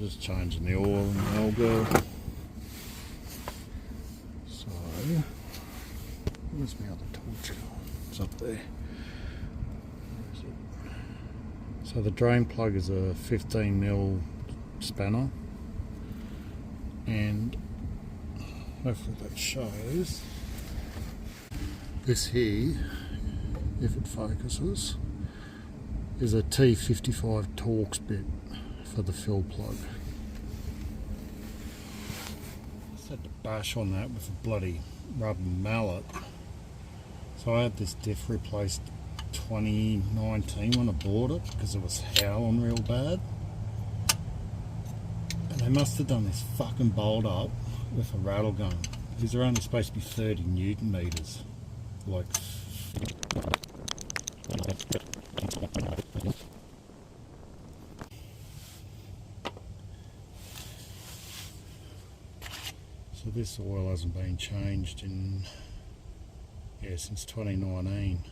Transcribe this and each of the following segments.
just changing the oil and the algal. So, where's my other torch going? It's up there. Where is it? So the drain plug is a 15mm spanner, and hopefully that shows. This here, if it focuses, is a T55 Torx bit for the fill plug. Just had to bash on that with a bloody rubber mallet. So I had this diff replaced 2019 when I bought it because it was howling real bad. And they must have done this fucking bolt up with a rattle gun because they're only supposed to be 30 Newton meters. Like, so this oil hasn't been changed in since 2019.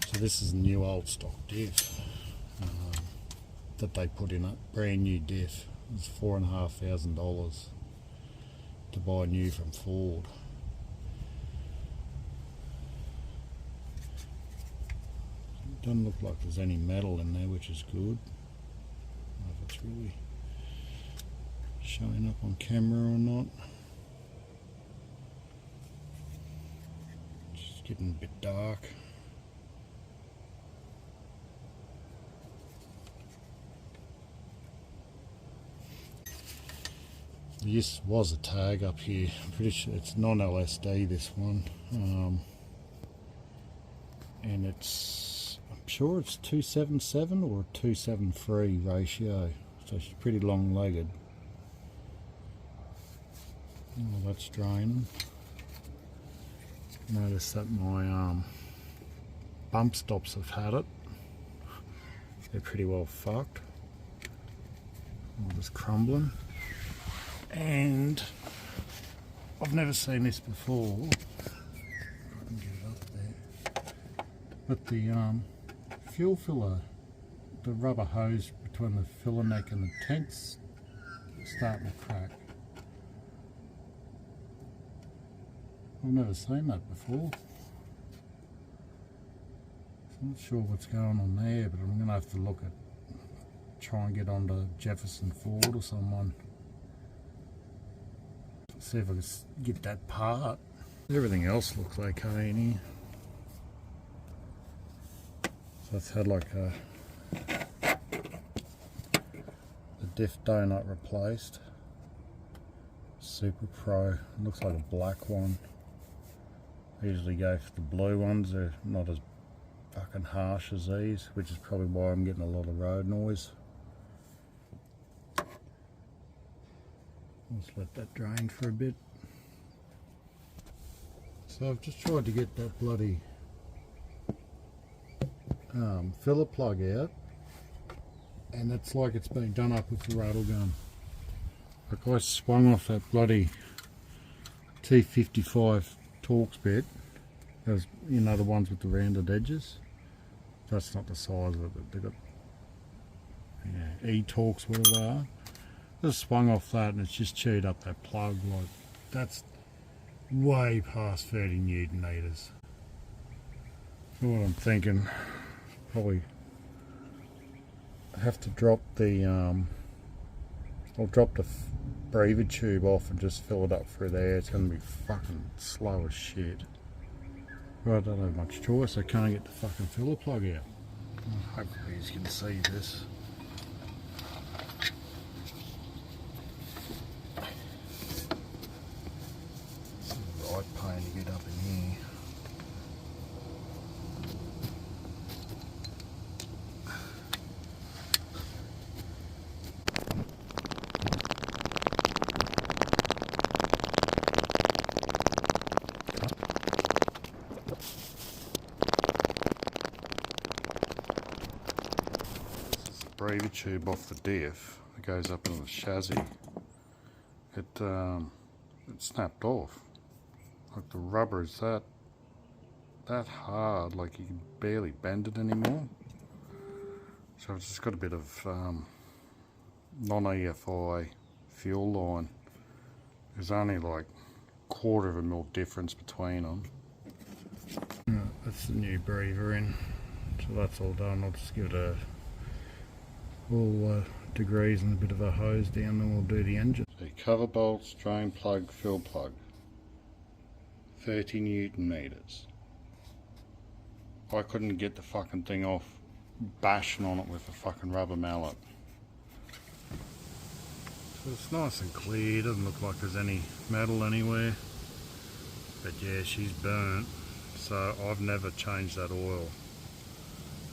So this is a new old stock diff that they put in it, brand new diff. It's $4,500 to buy new from Ford. Doesn't look like there's any metal in there, which is good. I don't know if it's really showing up on camera or not. It's getting a bit dark. This was a tag up here. I'm pretty sure it's non-LSD, this one. And I'm sure it's 277 or 273 ratio. So it's pretty long-legged. Oh, that's draining. Notice that my bump stops have had it. They're pretty well fucked. All just crumbling. And I've never seen this before. If I can get it up there. But the fuel filler, the rubber hose between the filler neck and the tank's starting to crack. I've never seen that before. I'm not sure what's going on there, but I'm going to have to look at, try and get onto Jefferson Ford or someone. See if I can get that part. Everything else looks okay in here. So it's had like a diff donut replaced. Super Pro. It looks like a black one. I usually go for the blue ones. They're not as fucking harsh as these, which is probably why I'm getting a lot of road noise. Let's let that drain for a bit. So I've just tried to get that bloody filler plug out, and it's like it's been done up with a rattle gun. Like I swung off that bloody T55 Torx bit. Those, you know, the ones with the rounded edges. That's not the size of it, but they've got E-Torx, whatever they are. Just swung off that and it's just chewed up that plug. Like, that's way past 30 Newton meters. So what I'm thinking, probably have to drop the I'll drop the breather tube off and just fill it up through there. It's going to be fucking slow as shit. But I don't have much choice. I can't get the fucking filler plug out. Hopefully you can see this. Right pain to get up in here. This is the breather tube off the diff. It goes up into the chassis. It snapped off. Like the rubber is that hard, like you can barely bend it anymore. So I've just got a bit of non-EFI fuel line. There's only like quarter of a mil difference between them. That's the new breather in, so that's all done. I'll just give it all degrees and a bit of a hose down, then we'll do the engine. So cover bolts, drain plug, fill plug, 30 Newton meters. I couldn't get the fucking thing off bashing on it with a fucking rubber mallet. So it's nice and clear, doesn't look like there's any metal anywhere. But yeah, she's burnt, so I've never changed that oil.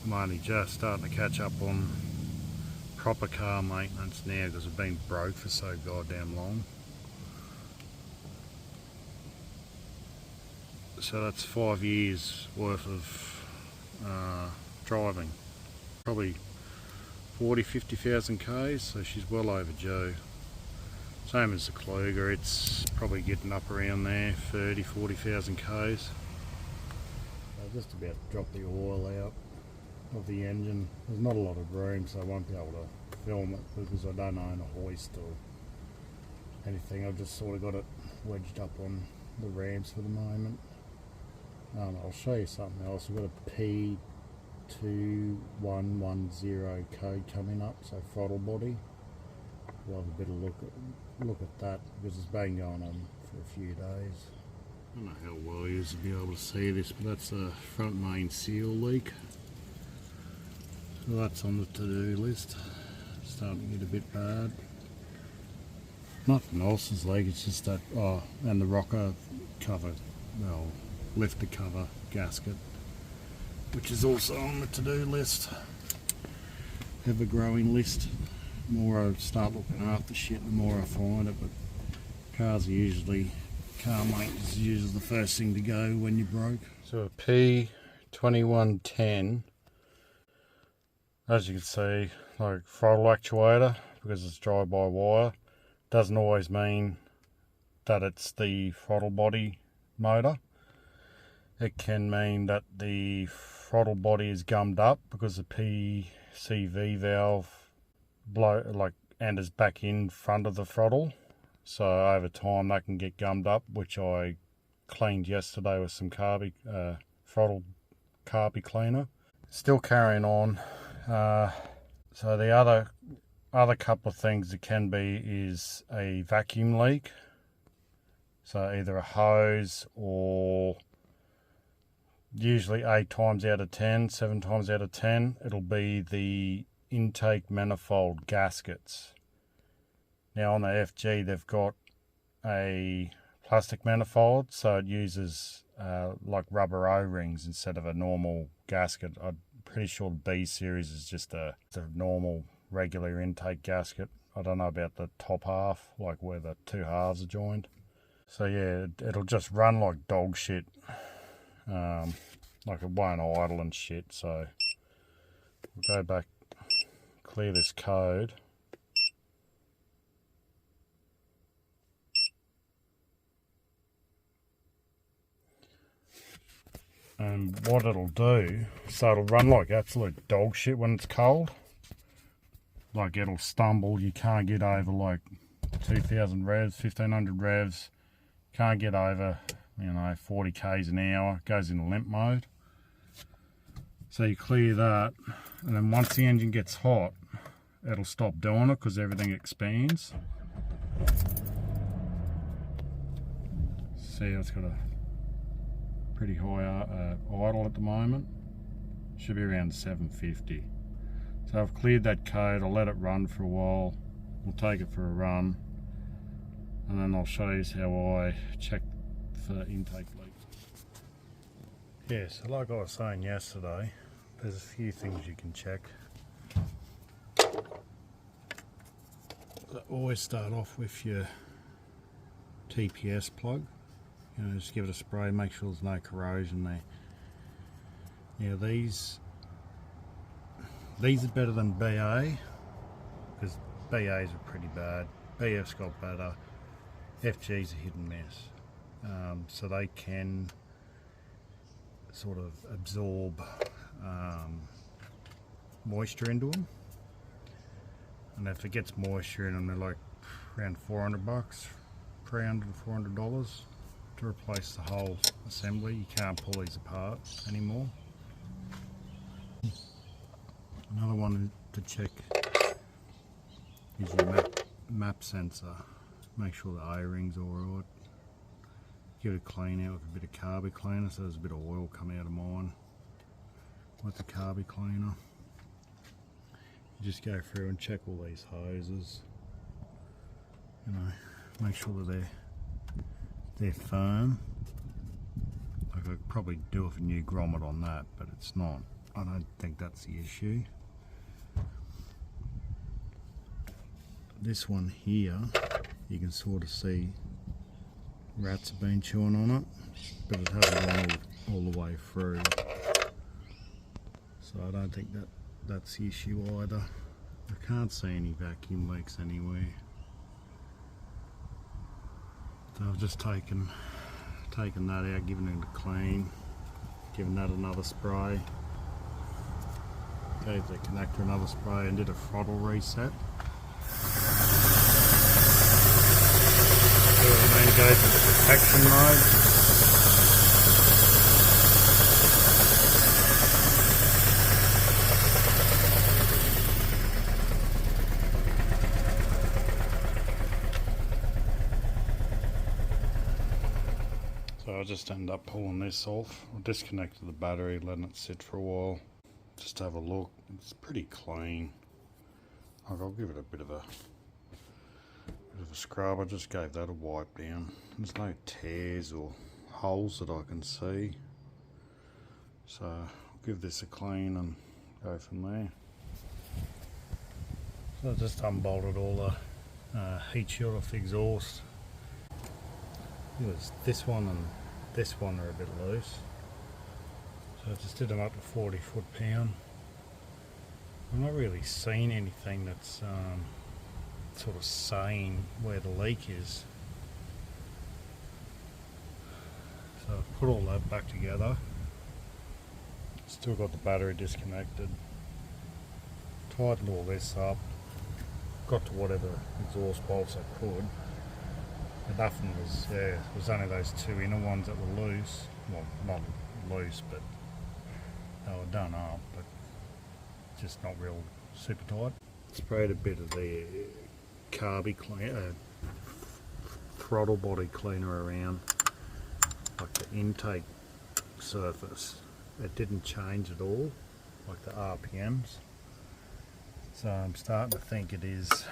I'm only just starting to catch up on proper car maintenance now because I've been broke for so goddamn long. So that's 5 years worth of driving, probably 40-50,000 k's, so she's well overdue. Same as the Kluger, it's probably getting up around there, 30-40,000 k's. I'll just about drop the oil out of the engine. There's not a lot of room, so I won't be able to film it because I don't own a hoist or anything. I've just sort of got it wedged up on the ramps for the moment. I'll show you something else. We've got a P2110 code coming up, so Throttle Body. We'll have a bit of look at that because it's been going on for a few days. I don't know how well you'll be able to see this, but that's a front main seal leak. So that's on the to-do list. Starting to get a bit bad. Nothing else is leak, it's just that, and the rocker cover, well, lifter cover gasket, which is also on the to-do list. Ever growing list. The more I start looking after shit, the more I find it, but car maintenance is usually the first thing to go when you're broke. So a P2110, as you can see, like throttle actuator, because it's drive-by-wire, doesn't always mean that it's the throttle body motor. It can mean that the throttle body is gummed up because the PCV valve enters back in front of the throttle. So over time that can get gummed up, which I cleaned yesterday with some throttle carby cleaner. Still carrying on. So the other couple of things it can be is a vacuum leak. So either a hose or usually 8 times out of 10, 7 times out of 10, it'll be the intake manifold gaskets. Now on the FG they've got a plastic manifold, so it uses like rubber O-rings instead of a normal gasket. I'm pretty sure the B series is just a normal regular intake gasket. I don't know about the top half, like where the two halves are joined. So yeah, it'll just run like dog shit. Like it won't idle and shit, so we'll go back, clear this code. And what it'll do, so it'll run like absolute dog shit when it's cold. Like it'll stumble, you can't get over like 2000 revs, 1500 revs, can't get over, 40 k's an hour, goes in limp mode. So you clear that, and then once the engine gets hot, it'll stop doing it because everything expands. See, it's got a pretty high idle at the moment. Should be around 750. So I've cleared that code, I'll let it run for a while. We'll take it for a run, and then I'll show you how I check for intake leaks. Yeah, so like I was saying yesterday, there's a few things you can check. Always start off with your TPS plug. Just give it a spray, make sure there's no corrosion there. Now these are better than BA, because BA's are pretty bad. BF's got better. FG's a hit and miss. So they can sort of absorb moisture into them. and if it gets moisture in them, they're like around $400, $300–400 to replace the whole assembly. You can't pull these apart anymore. Another one to check is your map sensor. Make sure the O-ring's alright. Give it a clean out with a bit of carby cleaner, so there's a bit of oil come out of mine with the carby cleaner. You just go through and check all these hoses, you know, make sure that they're firm. Like I could probably do with a new grommet on that, but it's not. I don't think that's the issue. This one here, you can sort of see rats have been chewing on it, but it hasn't gone all the way through. So I don't think that's the issue either. I can't see any vacuum leaks anywhere. So I've just taken that out, given it a clean, given that another spray, gave the connector another spray and did a throttle reset. So I'm going to go to the protection mode. So I just ended up pulling this off. I disconnected the battery, letting it sit for a while. Just have a look. It's pretty clean. I'll give it a bit of a scrub. I just gave that a wipe down. There's no tears or holes that I can see. So I'll give this a clean and go from there. So I just unbolted all the heat shield off the exhaust. This one and this one are a bit loose. So I just did them up to 40 foot-pound. I've not really seen anything that's sort of saying where the leak is. So I've put all that back together. Still got the battery disconnected. Tightened all this up. Got to whatever exhaust bolts I could. But nothing was, it was only those two inner ones that were loose. Well, not loose, but they were done up, but just not real super tight. Sprayed a bit of the carby cleaner, throttle body cleaner around, like the intake surface. It didn't change at all, like the RPMs. So I'm starting to think it is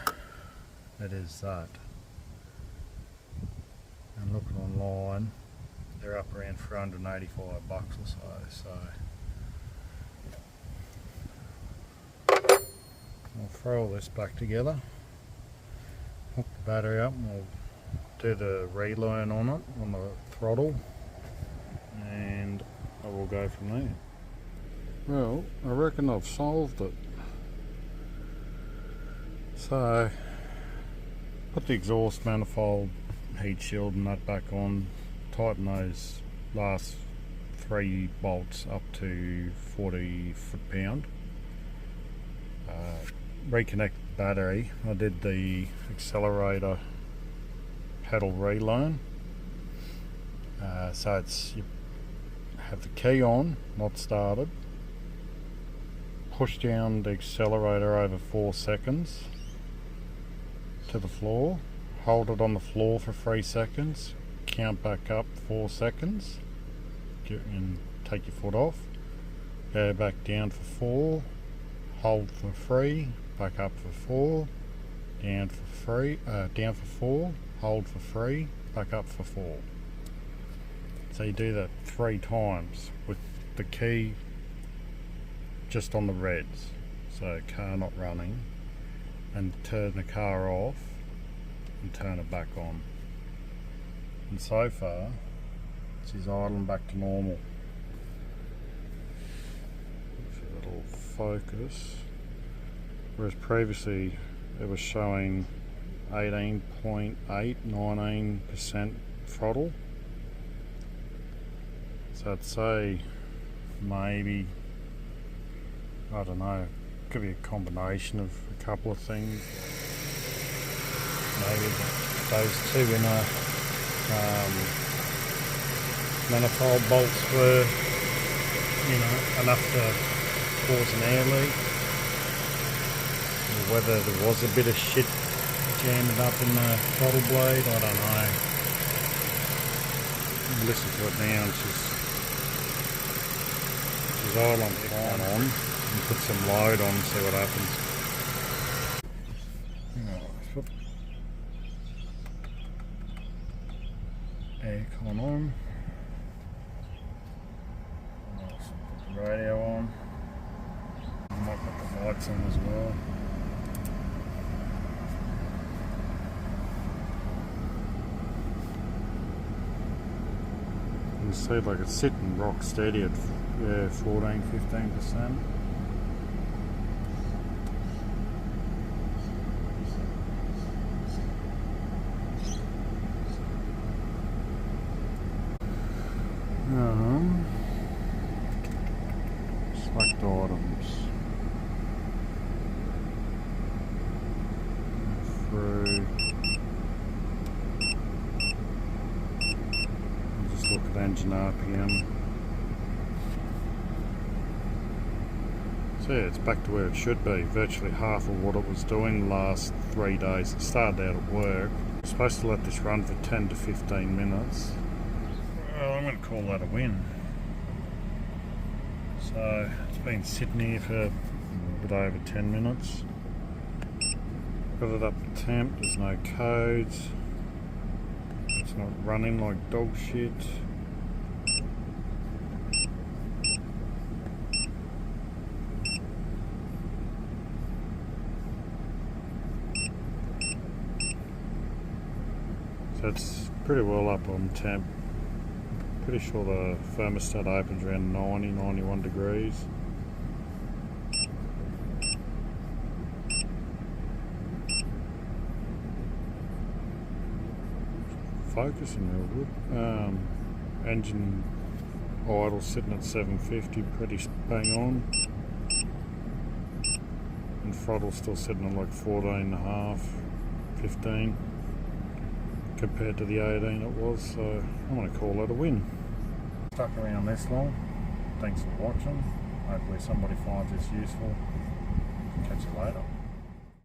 that. And looking online, they're up around $485 or so. I'll throw all this back together, hook the battery up, and we'll do the relearn on it, on the throttle, and I will go from there. Well, I reckon I've solved it. So, put the exhaust manifold, heat shield and that back on, tighten those last 3 bolts up to 40 foot-pound. Reconnect the battery. I did the accelerator pedal relearn. So you have the key on, not started. Push down the accelerator over 4 seconds to the floor. Hold it on the floor for 3 seconds. Count back up 4 seconds. And take your foot off. Go back down for 4. Hold for 3. Back up for 4. Down for 3. Down for 4. Hold for 3. Back up for 4. So you do that 3 times with the key just on the reds. So car not running. And turn the car off and turn it back on. And so far, she's idling back to normal. If it'll focus. Whereas previously it was showing 18.8, 19% throttle. So I'd say maybe, I don't know, a Could be a combination of a couple of things. Maybe those two inner manifold bolts were, you know, enough to cause an air leak. Or whether there was a bit of shit jamming up in the throttle blade, I don't know. Listen to it now, and she's idle on and put some load on and see what happens. Put aircon on. Put the radio on. I might put the lights on as well. You can see like it's sitting rock steady at 14–15%. Select items. Through. Just look at engine RPM. So yeah, it's back to where it should be. Virtually half of what it was doing the last 3 days. It started out at work. I'm supposed to let this run for 10 to 15 minutes. Well, I'm going to call that a win. So it's been sitting here for a bit over 10 minutes. Got it up to temp, there's no codes. It's not running like dog shit. So it's pretty well up on temp. Pretty sure the thermostat opens around 90–91 degrees. Focusing real good. Engine idle sitting at 750, pretty bang on. And throttle still sitting at like 14.5, 15. Compared to the 18 it was, so I'm going to call that a win. Stuck around this long. Thanks for watching. Hopefully somebody finds this useful. Catch you later.